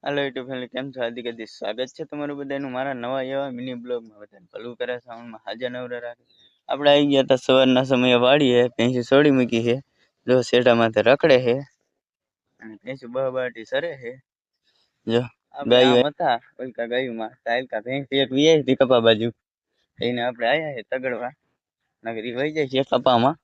હાલો YouTube family, કેમ છો? હાર્દિક સ્વાગત છે તમારું બધાનું મારા નવા એવા મિની બ્લોગમાં. બધાને ભલું કરે, સાઉન્ડમાં હાજર નવરા રાખે. આપણે આવી ગયા હતા સવારના સમયે વાડીએ, ભેંસી છોડી મૂકી છે. જો શેઠા માથે રખડે છે અને ભેંસી બહાબાટી સરે છે. જો ગાયું હતા ઓલકા ગાયુંમાં તાલકા ભેંસી એક વી હતી કપા બાજુ, એને આપણે આયા છે તગડવા. નગરી વહી જાય છે કપામાં.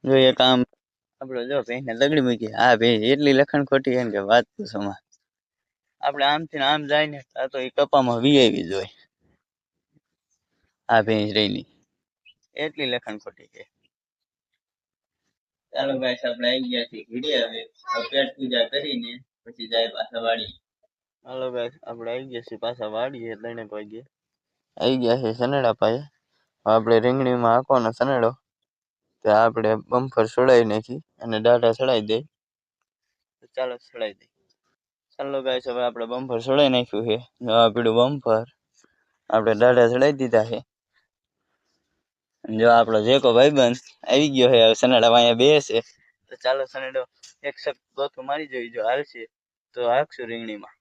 જો એક આમ આપડે જો ભેંસને તગડી મૂકી. આ ભેંસ એટલી લખણ ખોટી છે ને કે વાત પૂછો માં. આપણે આમથી આમ જાય ને આ તો એ કપામાં વીઆઈવી જોઈએ. આ ભેંસ રહીની એટલી લખણ ખોટી છે. ચાલો ગાઈસ, આપણે આવી ગયા છીએ ઘીડે. હવે પેટ પૂજા કરીને પછી જાય પાછા વાડી. હાલો ગાઈસ, આપણે આવી ગયા છીએ પાછા વાડીએ. 3 વાગે આવી ગયા છે સનેડા પાસે. આપણે રીંગણીમાં આખોનો સનેડો ત્યાં આપણે બમ્ફર છોડાવી નાખી અને ડાટા ચડાવી દઈ. ચાલો ચડાવી દઈ. ચાલો ગાઈસ, હવે આપણે બમ્ફર છોડાવી નાખ્યું છે. આ પીડું બમ્ફર આપણે ડાટા ચડાવી દીધા છે. જો આપણો જેકો ભાઈબંધ આવી ગયો છે. હવે સનેડા અહીંયા બેસે તો ચાલો સનેડો એક શક ગોતું મારી જોઈ. જો હાલશે તો હાકશું રીંગણીમાં.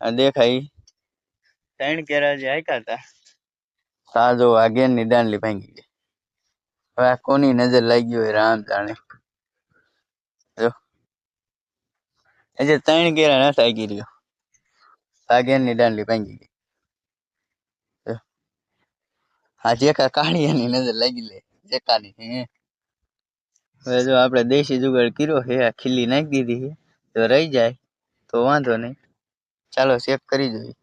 આ દેખાય 3 કેરા જે આક્યા હતા સાજો આગેરની દાંડલી ભાંગી ગઈ. હવે આ કોની નજર લાગી હોય રામ જાણે. જો હજી 3 કેરા નથી આગી રહ્યો. આગેરની દાંડલી ભાંગી ગઈ. આ જેકા કાળિયાની નજર લાગી લે જેકાની. હવે જો આપણે દેશી જુગાડ કર્યો છે. આ ખીલી નાખી દીધી છે. જો રહી જાય તો વાંધો નહીં. ચાલો ચેક કરી જોઈએ.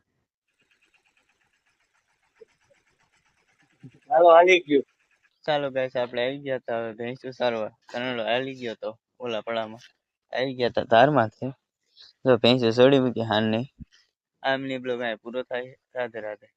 ચાલો હાલી ગયું. ચાલો ગાઈસ, આપણે આવી ગયા હતા હવે ભેંસું સારવાર. સનેડો હાલી ગયો તો ઓલા પડામાં આવી ગયા હતા ધારમાંથી. જો ભેંસું છોડી મૂકી હાન નહીં. આ મિની બ્લોગ પૂરો થાય. રાધે રાધે.